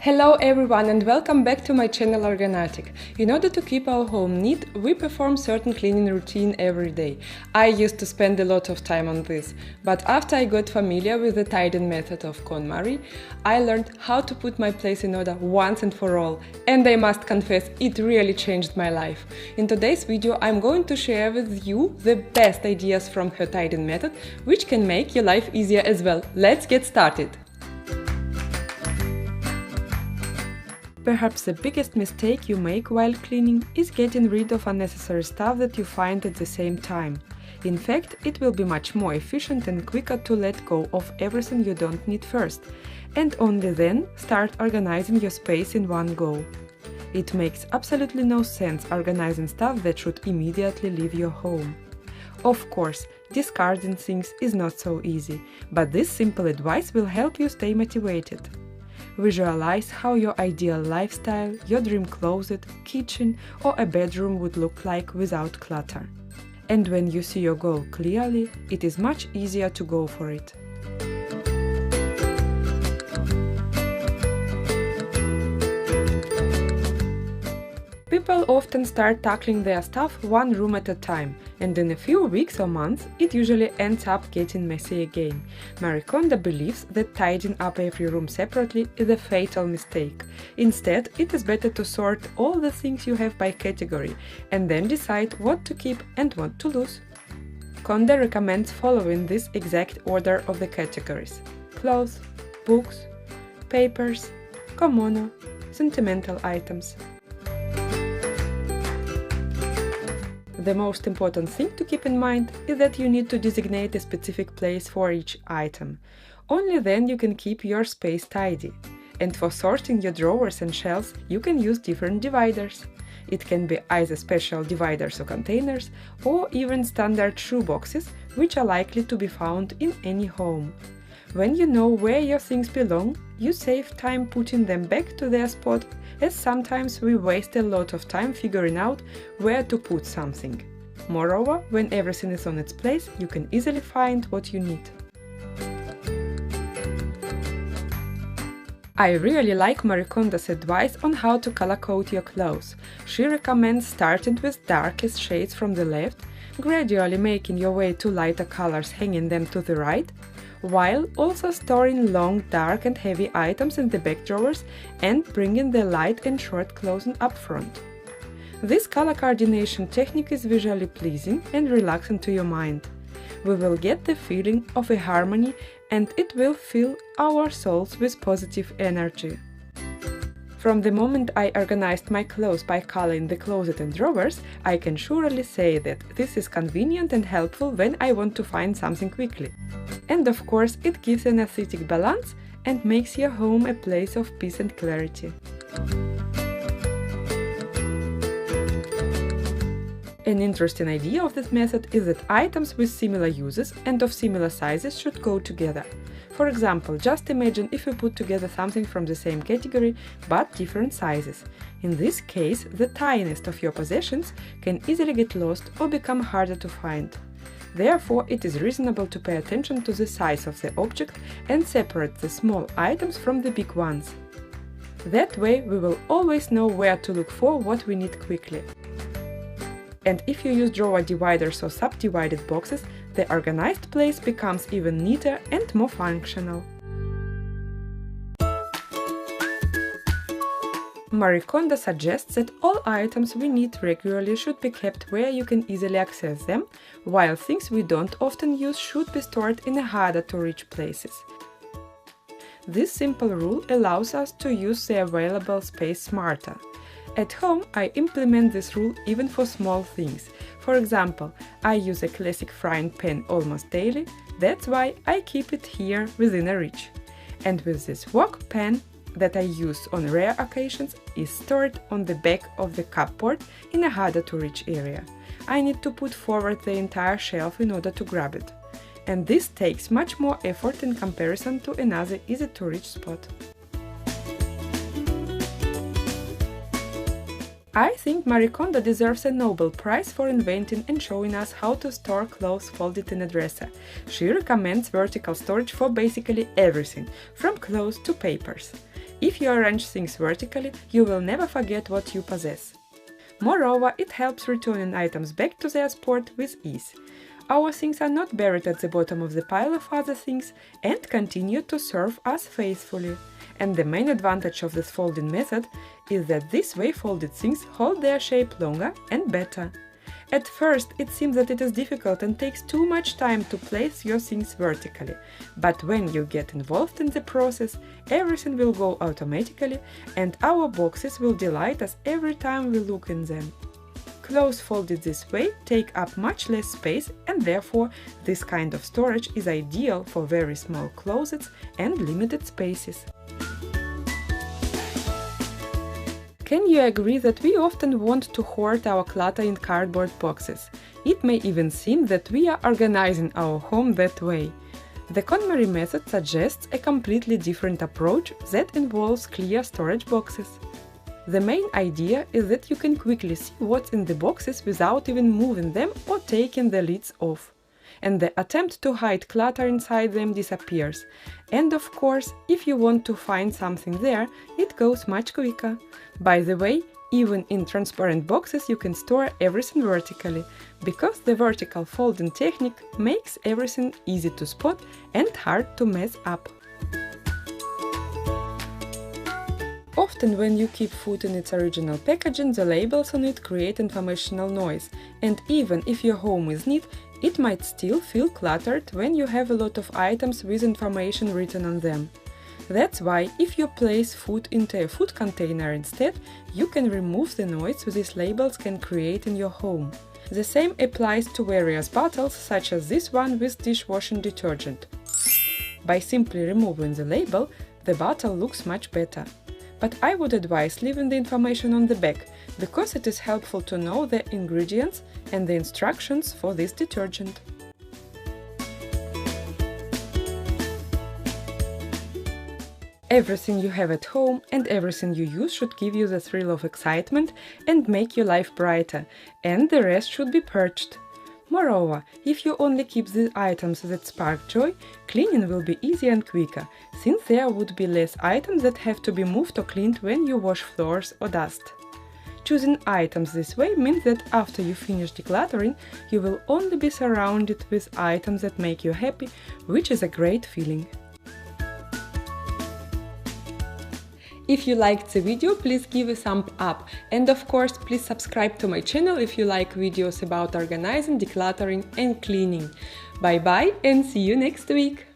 Hello everyone and welcome back to my channel Organatic. In order to keep our home neat, we perform certain cleaning routine every day. I used to spend a lot of time on this, but after I got familiar with the tidying method of KonMari, I learned how to put my place in order once and for all, and I must confess it really changed my life. In today's video I'm going to share with you the best ideas from her tidying method, which can make your life easier as well. Let's get started! Perhaps the biggest mistake you make while cleaning is getting rid of unnecessary stuff that you find at the same time. In fact, it will be much more efficient and quicker to let go of everything you don't need first, and only then start organizing your space in one go. It makes absolutely no sense organizing stuff that should immediately leave your home. Of course, discarding things is not so easy, but this simple advice will help you stay motivated. Visualize how your ideal lifestyle, your dream closet, kitchen or a bedroom would look like without clutter. And when you see your goal clearly, it is much easier to go for it. People often start tackling their stuff one room at a time, and in a few weeks or months it usually ends up getting messy again. Marie Kondo believes that tidying up every room separately is a fatal mistake. Instead, it is better to sort all the things you have by category and then decide what to keep and what to lose. Kondo recommends following this exact order of the categories: clothes, books, papers, kimono, sentimental items. The most important thing to keep in mind is that you need to designate a specific place for each item. Only then you can keep your space tidy. And for sorting your drawers and shelves, you can use different dividers. It can be either special dividers or containers, or even standard shoe boxes, which are likely to be found in any home. When you know where your things belong, you save time putting them back to their spot, as sometimes we waste a lot of time figuring out where to put something. Moreover, when everything is on its place, you can easily find what you need. I really like Marie Kondo's advice on how to color code your clothes. She recommends starting with darkest shades from the left, gradually making your way to lighter colors, hanging them to the right, while also storing long, dark and heavy items in the back drawers and bringing the light and short clothing up front. This color coordination technique is visually pleasing and relaxing to your mind. We will get the feeling of a harmony and it will fill our souls with positive energy. From the moment I organized my clothes by color in the closet and drawers, I can surely say that this is convenient and helpful when I want to find something quickly. And of course, it gives an aesthetic balance and makes your home a place of peace and clarity. An interesting idea of this method is that items with similar uses and of similar sizes should go together. For example, just imagine if you put together something from the same category but different sizes. In this case, the tiniest of your possessions can easily get lost or become harder to find. Therefore, it is reasonable to pay attention to the size of the object and separate the small items from the big ones. That way, we will always know where to look for what we need quickly. And if you use drawer dividers or subdivided boxes, the organized place becomes even neater and more functional. Marie Kondo suggests that all items we need regularly should be kept where you can easily access them, while things we don't often use should be stored in harder to reach places. This simple rule allows us to use the available space smarter. At home, I implement this rule even for small things. For example, I use a classic frying pan almost daily, that's why I keep it here within a reach. And with this wok pan that I use on rare occasions is stored on the back of the cupboard in a harder to reach area. I need to put forward the entire shelf in order to grab it. And this takes much more effort in comparison to another easy to reach spot. I think Marie Kondo deserves a Nobel Prize for inventing and showing us how to store clothes folded in a dresser. She recommends vertical storage for basically everything, from clothes to papers. If you arrange things vertically, you will never forget what you possess. Moreover, it helps returning items back to their spot with ease. Our things are not buried at the bottom of the pile of other things and continue to serve us faithfully. And the main advantage of this folding method is that this way folded things hold their shape longer and better. At first, it seems that it is difficult and takes too much time to place your things vertically, but when you get involved in the process, everything will go automatically and our boxes will delight us every time we look in them. Clothes folded this way take up much less space and therefore this kind of storage is ideal for very small closets and limited spaces. Can you agree that we often want to hoard our clutter in cardboard boxes? It may even seem that we are organizing our home that way. The KonMari method suggests a completely different approach that involves clear storage boxes. The main idea is that you can quickly see what's in the boxes without even moving them or taking the lids off. And the attempt to hide clutter inside them disappears. And of course, if you want to find something there, it goes much quicker. By the way, even in transparent boxes you can store everything vertically, because the vertical folding technique makes everything easy to spot and hard to mess up. Often when you keep food in its original packaging, the labels on it create informational noise, and even if your home is neat, it might still feel cluttered when you have a lot of items with information written on them. That's why, if you place food into a food container instead, you can remove the noise these labels can create in your home. The same applies to various bottles, such as this one with dishwashing detergent. By simply removing the label, the bottle looks much better. But I would advise leaving the information on the back, because it is helpful to know the ingredients and the instructions for this detergent. Everything you have at home and everything you use should give you the thrill of excitement and make your life brighter, and the rest should be purged. Moreover, if you only keep the items that spark joy, cleaning will be easier and quicker, since there would be less items that have to be moved or cleaned when you wash floors or dust. Choosing items this way means that after you finish decluttering, you will only be surrounded with items that make you happy, which is a great feeling. If you liked the video, please give a thumb up, and of course please subscribe to my channel if you like videos about organizing, decluttering and cleaning. Bye bye and see you next week!